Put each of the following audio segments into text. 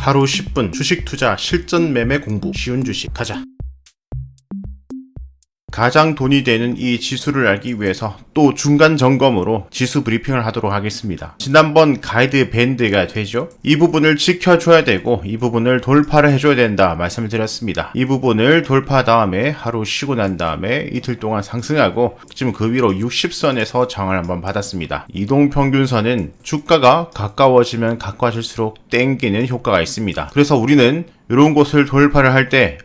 하루 10분 주식 투자 실전 매매 공부 쉬운 주식 가자. 가장 돈이 되는 이 지수를 알기 위해서 또 중간 점검으로 지수 브리핑을 하도록 하겠습니다. 지난번 가이드 밴드가 되죠. 이 부분을 지켜줘야 되고 이 부분을 돌파를 해줘야 된다 말씀을 드렸습니다. 이 부분을 돌파 다음에 하루 쉬고 난 다음에 이틀 동안 상승하고 지금 그 위로 60선에서 저항을 한번 받았습니다. 이동평균선은 주가가 가까워지면 가까워질수록 땡기는 효과가 있습니다. 그래서 우리는 이런 곳을 돌파를 할 때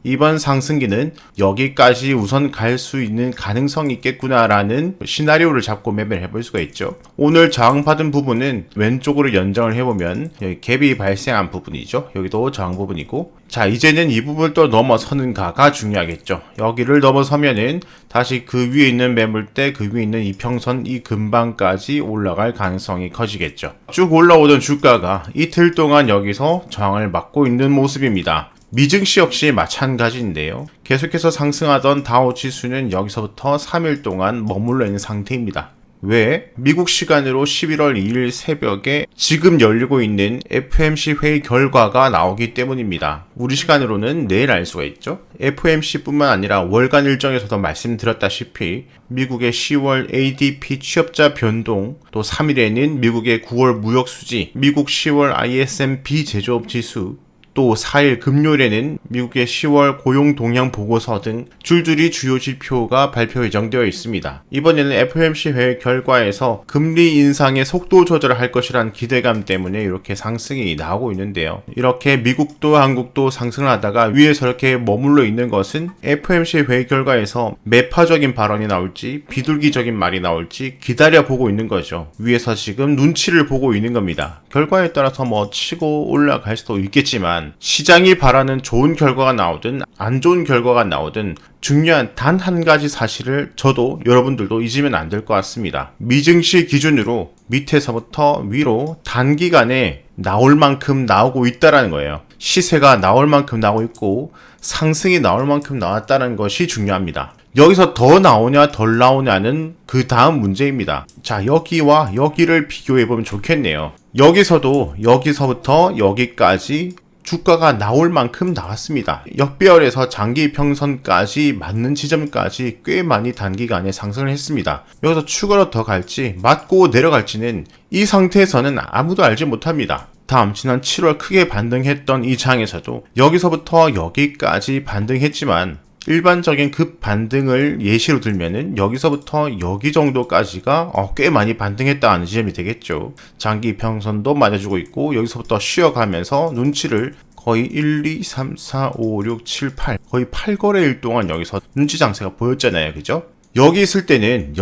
이번 상승기는 여기까지 우선 갈 수 있는 가능성이 있겠구나라는 시나리오를 잡고 매매를 해볼 수가 있죠. 오늘 저항받은 부분은 왼쪽으로 연장을 해보면 여기 갭이 발생한 부분이죠. 여기도 저항 부분이고, 자 이제는 이 부분을 또 넘어서는가가 중요하겠죠. 여기를 넘어서면은 다시 그 위에 있는 매물대, 그 위에 있는 이평선 이 근방까지 올라갈 가능성이 커지겠죠. 쭉 올라오던 주가가 이틀 동안 여기서 저항을 막고 있는 모습입니다. 미증시 역시 마찬가지인데요. 계속해서 상승하던 다우 지수는 여기서부터 3일 동안 머물러 있는 상태입니다. 왜? 미국 시간으로 11월 2일 새벽에 지금 열리고 있는 FOMC 회의 결과가 나오기 때문입니다. 우리 시간으로는 내일 알 수가 있죠. FOMC뿐만 아니라 월간 일정에서도 말씀드렸다시피 미국의 10월 ADP 취업자 변동, 또 3일에는 미국의 9월 무역 수지, 미국 10월 ISM 비제조업 지수, 또 4일 금요일에는 미국의 10월 고용 동향 보고서 등 줄줄이 주요 지표가 발표 예정되어 있습니다. 이번에는 FOMC 회의 결과에서 금리 인상의 속도 조절을 할 것이란 기대감 때문에 이렇게 상승이 나오고 있는데요. 이렇게 미국도 한국도 상승을 하다가 위에서 이렇게 머물러 있는 것은 FOMC 회의 결과에서 매파적인 발언이 나올지 비둘기적인 말이 나올지 기다려보고 있는 거죠. 위에서 지금 눈치를 보고 있는 겁니다. 결과에 따라서 치고 올라갈 수도 있겠지만 시장이 바라는 좋은 결과가 나오든 안 좋은 결과가 나오든 중요한 단 한 가지 사실을 저도 여러분들도 잊으면 안 될 것 같습니다. 미증시 기준으로 밑에서부터 위로 단기간에 나올 만큼 나오고 있다는 거예요. 시세가 나올 만큼 나오고 있고 상승이 나올 만큼 나왔다는 것이 중요합니다. 여기서 더 나오냐 덜 나오냐는 그 다음 문제입니다. 자, 여기와 여기를 비교해보면 좋겠네요. 여기서부터 여기까지 주가가 나올 만큼 나왔습니다. 역배열에서 장기 평선까지 맞는 지점까지 꽤 많이 단기간에 상승을 했습니다. 여기서 추가로 더 갈지 맞고 내려갈지는 이 상태에서는 아무도 알지 못합니다. 다음 지난 7월 크게 반등했던 이 장에서도 여기서부터 여기까지 반등했지만 일반적인 급 반등을 예시로 들면은 여기서부터 여기 정도까지가 꽤 많이 반등했다는 지점이 되겠죠. 장기 평선도 맞아주고 있고 여기서부터 쉬어가면서 눈치를 거의 1, 2, 3, 4, 5, 6, 7, 8 거의 8거래일 동안 여기서 눈치 장세가 보였잖아요. 그죠? 여기 있을 때는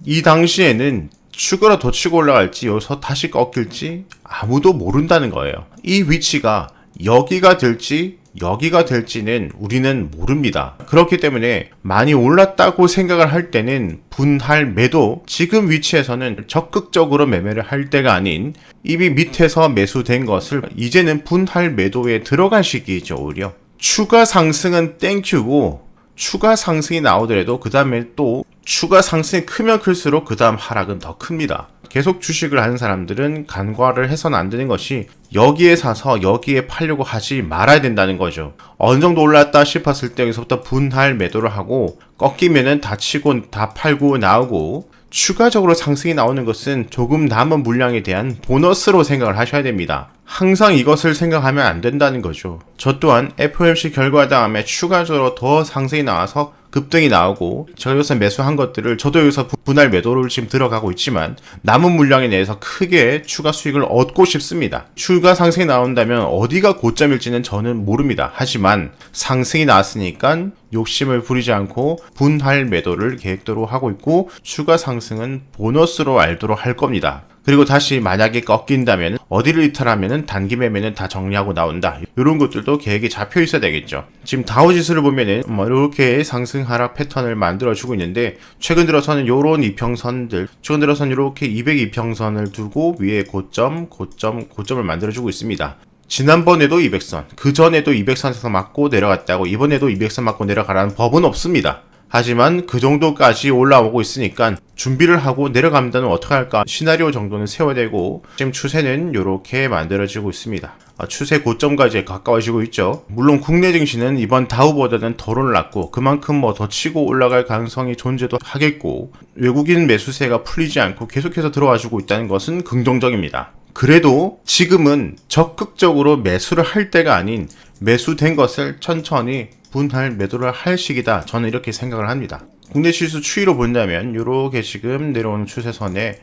이 당시에는 추가로 더 치고 올라갈지 여기서 다시 꺾일지 아무도 모른다는 거예요. 이 위치가 여기가 될지 여기가 될지는 우리는 모릅니다. 그렇기 때문에 많이 올랐다고 생각을 할 때는 분할 매도, 지금 위치에서는 적극적으로 매매를 할 때가 아닌 이미 밑에서 매수된 것을 이제는 분할 매도에 들어갈 시기이죠. 오히려 추가 상승은 땡큐고 추가 상승이 나오더라도 그 다음에 또 추가 상승이 크면 클수록 그 다음 하락은 더 큽니다. 계속 주식을 하는 사람들은 간과를 해서는 안 되는 것이 여기에 사서 여기에 팔려고 하지 말아야 된다는 거죠. 어느 정도 올랐다 싶었을 때 여기서부터 분할 매도를 하고 꺾이면은 다 치고 다 팔고 나오고 추가적으로 상승이 나오는 것은 조금 남은 물량에 대한 보너스로 생각을 하셔야 됩니다. 항상 이것을 생각하면 안 된다는 거죠. 저 또한 FOMC 결과 다음에 추가적으로 더 상승이 나와서 급등이 나오고 제가 여기서 매수한 것들을 저도 여기서 분할 매도를 지금 들어가고 있지만 남은 물량에 대해서 크게 추가 수익을 얻고 싶습니다. 추가 상승이 나온다면 어디가 고점일지는 저는 모릅니다. 하지만 상승이 나왔으니까 욕심을 부리지 않고 분할 매도를 계획대로 하고 있고 추가 상승은 보너스로 알도록 할 겁니다. 그리고 다시 만약에 꺾인다면 어디를 이탈하면 단기 매매는 다 정리하고 나온다. 이런 것들도 계획이 잡혀 있어야 되겠죠. 지금 다우지수를 보면은 이렇게 상승 하락 패턴을 만들어주고 있는데 최근 들어서는 이런 이평선들, 최근 들어서는 이렇게 200이평선을 두고 위에 고점을 만들어주고 있습니다. 지난번에도 200선, 그 전에도 200선에서 맞고 내려갔다고 이번에도 200선 맞고 내려가라는 법은 없습니다. 하지만 그 정도까지 올라오고 있으니까 준비를 하고 내려간다면 어떻게 할까 시나리오 정도는 세워야 되고, 지금 추세는 이렇게 만들어지고 있습니다. 추세 고점까지 가까워지고 있죠. 물론 국내 증시는 이번 다우보다는 덜 올랐고 그만큼 더 치고 올라갈 가능성이 존재도 하겠고, 외국인 매수세가 풀리지 않고 계속해서 들어와주고 있다는 것은 긍정적입니다. 그래도 지금은 적극적으로 매수를 할 때가 아닌 매수된 것을 천천히 분할 매도를 할 시기다, 저는 이렇게 생각을 합니다. 국내 지수 추이로 본다면 이렇게 지금 내려오는 추세선에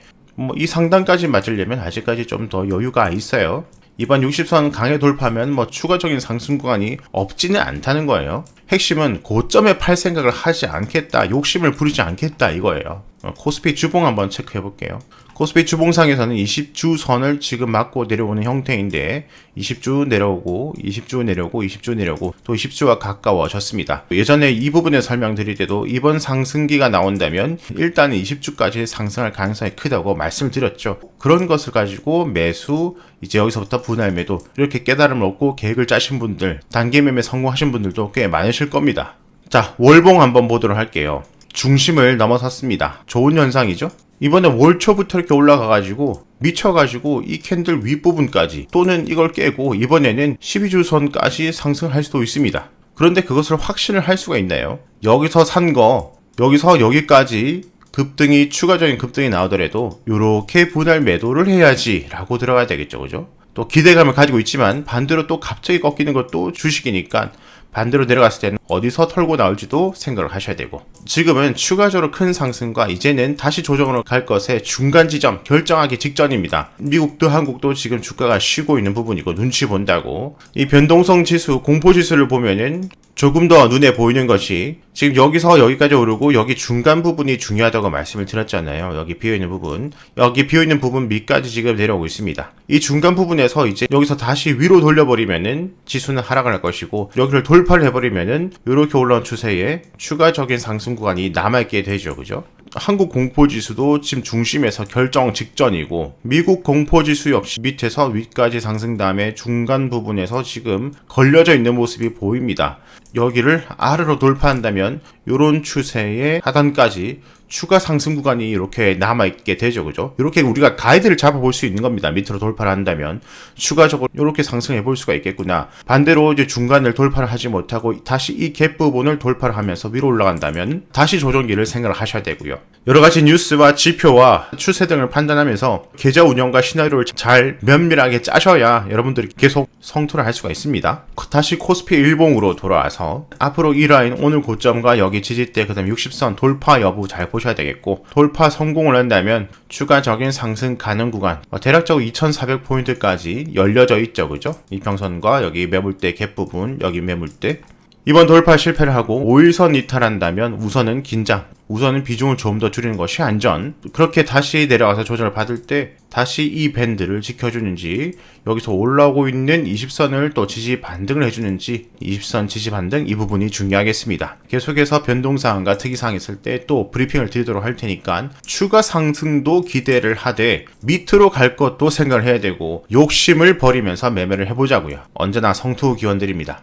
이 상단까지 맞으려면 아직까지 좀 더 여유가 있어요. 이번 60선 강에 돌파하면 추가적인 상승 구간이 없지는 않다는 거예요. 핵심은 고점에 팔 생각을 하지 않겠다, 욕심을 부리지 않겠다 이거예요. 코스피 주봉 한번 체크해 볼게요. 코스피 주봉상에서는 20주선을 지금 맞고 내려오는 형태인데 20주 내려오고 20주 내려오고 20주 내려오고 또 20주와 가까워졌습니다. 예전에 이 부분에 설명드릴 때도 이번 상승기가 나온다면 일단은 20주까지 상승할 가능성이 크다고 말씀을 드렸죠. 그런 것을 가지고 매수, 이제 여기서부터 분할 매도, 이렇게 깨달음을 얻고 계획을 짜신 분들, 단기 매매 성공하신 분들도 꽤 많으실 겁니다. 자, 월봉 한번 보도록 할게요. 중심을 넘어섰습니다. 좋은 현상이죠? 이번에 월초부터 이렇게 올라가가지고 미쳐가지고 이 캔들 윗부분까지, 또는 이걸 깨고 이번에는 12주선까지 상승할 수도 있습니다. 그런데 그것을 확신을 할 수가 있나요? 여기서 산 거, 여기서 여기까지 급등이, 추가적인 급등이 나오더라도 요렇게 분할 매도를 해야지 라고 들어가야 되겠죠, 그죠? 또 기대감을 가지고 있지만 반대로 또 갑자기 꺾이는 것도 주식이니까 반대로 내려갔을 때는 어디서 털고 나올지도 생각을 하셔야 되고, 지금은 추가적으로 큰 상승과 이제는 다시 조정으로 갈 것의 중간 지점 결정하기 직전입니다. 미국도 한국도 지금 주가가 쉬고 있는 부분이고 눈치 본다고, 이 변동성 지수, 공포 지수를 보면은 조금 더 눈에 보이는 것이 지금 여기서 여기까지 오르고 여기 중간 부분이 중요하다고 말씀을 드렸잖아요. 여기 비어있는 부분, 여기 비어있는 부분 밑까지 지금 내려오고 있습니다. 이 중간 부분에서 이제 여기서 다시 위로 돌려버리면은 지수는 하락을 할 것이고, 여기를 돌파를 해버리면은 이렇게 올라온 추세에 추가적인 상승 구간이 남아있게 되죠, 그죠? 한국 공포지수도 지금 중심에서 결정 직전이고, 미국 공포지수 역시 밑에서 위까지 상승 다음에 중간 부분에서 지금 걸려져 있는 모습이 보입니다. 여기를 아래로 돌파한다면 이런 추세의 하단까지 추가 상승 구간이 이렇게 남아있게 되죠, 그죠? 이렇게 우리가 가이드를 잡아볼 수 있는 겁니다. 밑으로 돌파를 한다면 추가적으로 이렇게 상승해 볼 수가 있겠구나. 반대로 이제 중간을 돌파를 하지 못하고 다시 이 갭 부분을 돌파를 하면서 위로 올라간다면 다시 조정기를 생각을 하셔야 되고요. 여러가지 뉴스와 지표와 추세 등을 판단하면서 계좌 운영과 시나리오를 잘 면밀하게 짜셔야 여러분들이 계속 성투를 할 수가 있습니다. 다시 코스피 일봉으로 돌아와서 앞으로 이 라인, 오늘 고점과 여기 지지대, 그 다음에 60선 돌파 여부 잘 보셔야 되겠고, 돌파 성공을 한다면 추가적인 상승 가능 구간, 대략적으로 2400포인트까지 열려져 있죠, 그죠? 이평선과 여기 매물대 갭 부분, 여기 매물대. 이번 돌파 실패를 하고 5일선 이탈한다면 우선은 긴장, 우선은 비중을 좀 더 줄이는 것이 안전. 그렇게 다시 내려가서 조정을 받을 때 다시 이 밴드를 지켜주는지, 여기서 올라오고 있는 20선을 또 지지 반등을 해주는지, 20선 지지 반등 이 부분이 중요하겠습니다. 계속해서 변동사항과 특이사항이 있을 때 또 브리핑을 드리도록 할 테니까 추가 상승도 기대를 하되 밑으로 갈 것도 생각을 해야 되고 욕심을 버리면서 매매를 해보자고요. 언제나 성투 기원드립니다.